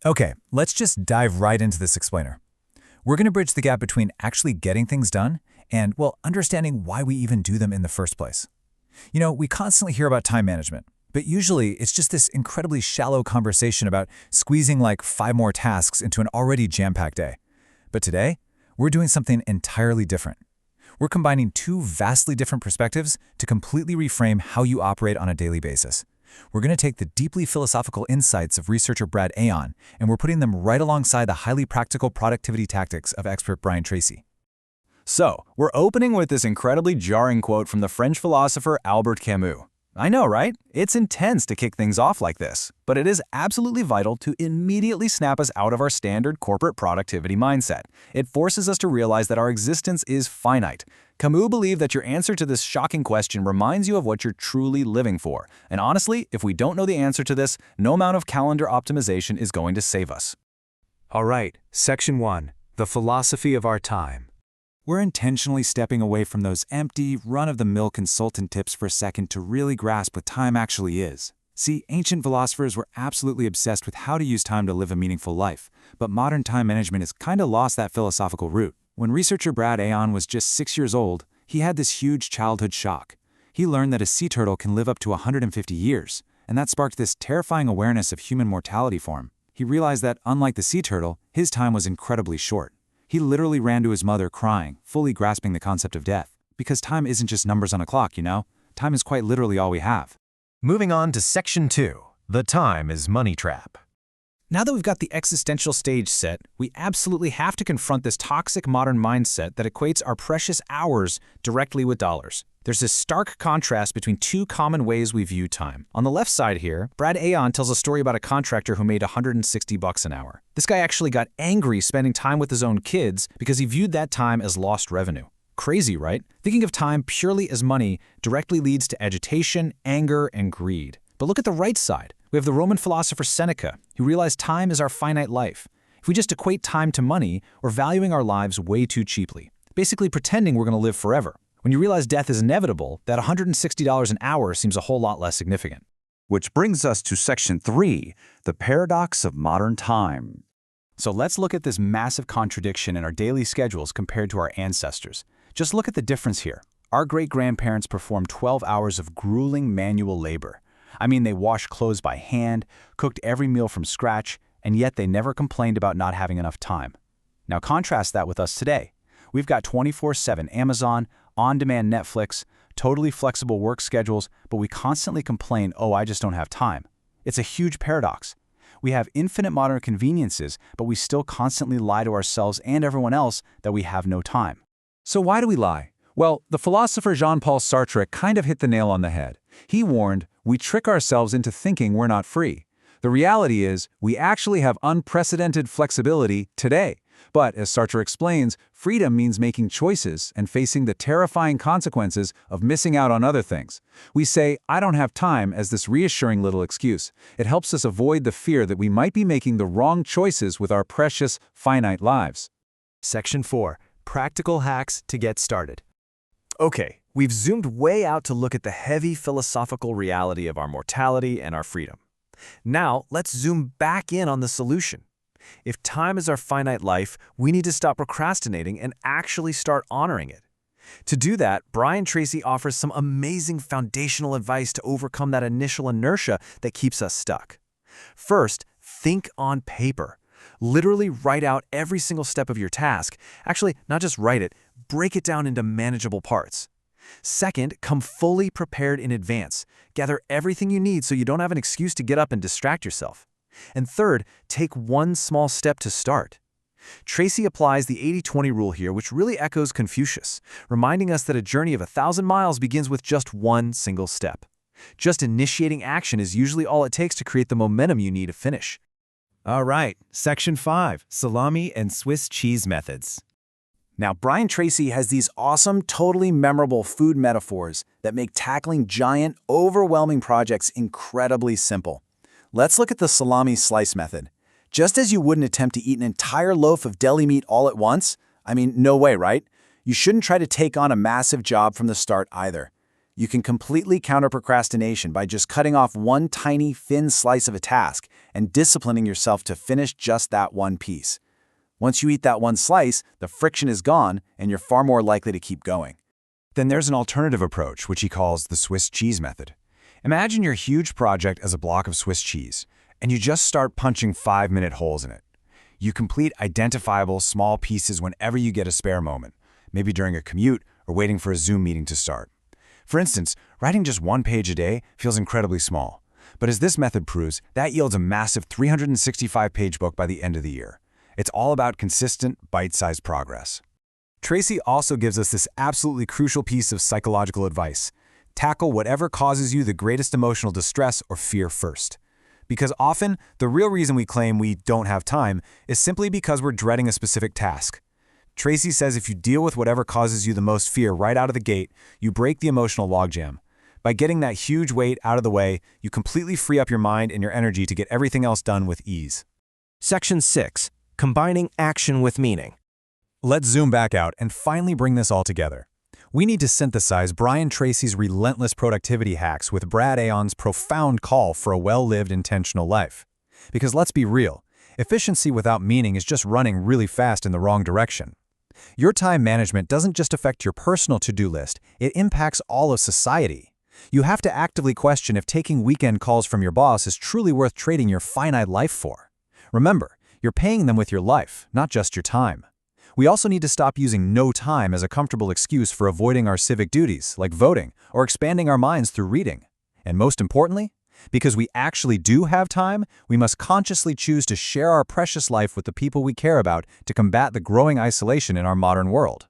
Okay, let's just dive right into this explainer. We're going to bridge the gap between actually getting things done and, well, understanding why we even do them in the first place. We constantly hear about time management, but usually it's just this incredibly shallow conversation about squeezing like 5 more tasks into an already jam-packed day. But today, we're doing something entirely different. We're combining two vastly different perspectives to completely reframe how you operate on a daily basis. We're going to take the deeply philosophical insights of researcher Brad Aon, and we're putting them right alongside the highly practical productivity tactics of expert Brian Tracy. So, we're opening with this incredibly jarring quote from the French philosopher Albert Camus. I know, right? It's intense to kick things off like this, but it is absolutely vital to immediately snap us out of our standard corporate productivity mindset. It forces us to realize that our existence is finite. Camus believed that your answer to this shocking question reminds you of what you're truly living for. And honestly, if we don't know the answer to this, no amount of calendar optimization is going to save us. All right, Section 1, the philosophy of our time. We're intentionally stepping away from those empty, run-of-the-mill consultant tips for a second to really grasp what time actually is. See, ancient philosophers were absolutely obsessed with how to use time to live a meaningful life, but modern time management has kind of lost that philosophical root. When researcher Brad Aon was just 6 years old, he had this huge childhood shock. He learned that a sea turtle can live up to 150 years, and that sparked this terrifying awareness of human mortality for him. He realized that, unlike the sea turtle, his time was incredibly short. He literally ran to his mother crying, fully grasping the concept of death. Because time isn't just numbers on a clock, Time is quite literally all we have. Moving on to Section 2, the time is money trap. Now that we've got the existential stage set, we absolutely have to confront this toxic modern mindset that equates our precious hours directly with dollars. There's this stark contrast between two common ways we view time. On the left side here, Brad Aon tells a story about a contractor who made $160 an hour. This guy actually got angry spending time with his own kids because he viewed that time as lost revenue. Crazy, right? Thinking of time purely as money directly leads to agitation, anger, and greed. But look at the right side. We have the Roman philosopher Seneca, who realized time is our finite life. If we just equate time to money, we're valuing our lives way too cheaply, basically pretending we're going to live forever. When you realize death is inevitable, that $160 an hour seems a whole lot less significant. Which brings us to Section 3, the paradox of modern time. So let's look at this massive contradiction in our daily schedules compared to our ancestors. Just look at the difference here. Our great-grandparents performed 12 hours of grueling manual labor. They washed clothes by hand, cooked every meal from scratch, and yet they never complained about not having enough time. Now contrast that with us today. We've got 24/7 Amazon, on-demand Netflix, totally flexible work schedules, but we constantly complain, I just don't have time. It's a huge paradox. We have infinite modern conveniences, but we still constantly lie to ourselves and everyone else that we have no time. So why do we lie? Well, the philosopher Jean-Paul Sartre kind of hit the nail on the head. He warned, we trick ourselves into thinking we're not free. The reality is, we actually have unprecedented flexibility today. But, as Sartre explains, freedom means making choices and facing the terrifying consequences of missing out on other things. We say, I don't have time, as this reassuring little excuse. It helps us avoid the fear that we might be making the wrong choices with our precious, finite lives. Section 4, practical hacks to get started. Okay, we've zoomed way out to look at the heavy philosophical reality of our mortality and our freedom. Now, let's zoom back in on the solution. If time is our finite life, we need to stop procrastinating and actually start honoring it. To do that, Brian Tracy offers some amazing foundational advice to overcome that initial inertia that keeps us stuck. First, think on paper. Literally write out every single step of your task. Actually, not just write it, break it down into manageable parts. Second, come fully prepared in advance. Gather everything you need so you don't have an excuse to get up and distract yourself. And third, take one small step to start. Tracy applies the 80-20 rule here, which really echoes Confucius, reminding us that a journey of 1,000 miles begins with just one single step. Just initiating action is usually all it takes to create the momentum you need to finish. All right, Section 5, salami and Swiss cheese methods. Now, Brian Tracy has these awesome, totally memorable food metaphors that make tackling giant, overwhelming projects incredibly simple. Let's look at the salami slice method. Just as you wouldn't attempt to eat an entire loaf of deli meat all at once, no way, right? You shouldn't try to take on a massive job from the start either. You can completely counter procrastination by just cutting off one tiny, thin slice of a task and disciplining yourself to finish just that one piece. Once you eat that one slice, the friction is gone and you're far more likely to keep going. Then there's an alternative approach, which he calls the Swiss cheese method. Imagine your huge project as a block of Swiss cheese, and you just start punching 5-minute holes in it. You complete identifiable small pieces whenever you get a spare moment, maybe during a commute or waiting for a Zoom meeting to start. For instance, writing just 1 page a day feels incredibly small, but as this method proves, that yields a massive 365-page book by the end of the year. It's all about consistent, bite-sized progress. Tracy also gives us this absolutely crucial piece of psychological advice. Tackle whatever causes you the greatest emotional distress or fear first. Because often, the real reason we claim we don't have time is simply because we're dreading a specific task. Tracy says if you deal with whatever causes you the most fear right out of the gate, you break the emotional logjam. By getting that huge weight out of the way, you completely free up your mind and your energy to get everything else done with ease. Section 6. Combining action with meaning. Let's zoom back out and finally bring this all together. We need to synthesize Brian Tracy's relentless productivity hacks with Brad Aon's profound call for a well-lived intentional life. Because let's be real, efficiency without meaning is just running really fast in the wrong direction. Your time management doesn't just affect your personal to-do list, it impacts all of society. You have to actively question if taking weekend calls from your boss is truly worth trading your finite life for. Remember, you're paying them with your life, not just your time. We also need to stop using no time as a comfortable excuse for avoiding our civic duties, like voting or expanding our minds through reading. And most importantly, because we actually do have time, we must consciously choose to share our precious life with the people we care about to combat the growing isolation in our modern world.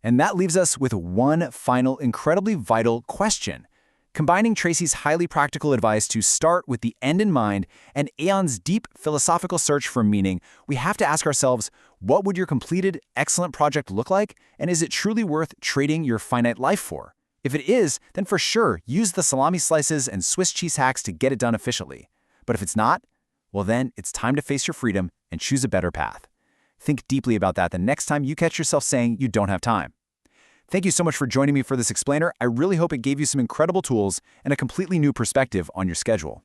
And that leaves us with one final, incredibly vital question. Combining Tracy's highly practical advice to start with the end in mind and Aon's deep philosophical search for meaning, we have to ask ourselves, what would your completed, excellent project look like? And is it truly worth trading your finite life for? If it is, then for sure, use the salami slices and Swiss cheese hacks to get it done efficiently. But if it's not, well then, it's time to face your freedom and choose a better path. Think deeply about that the next time you catch yourself saying you don't have time. Thank you so much for joining me for this explainer. I really hope it gave you some incredible tools and a completely new perspective on your schedule.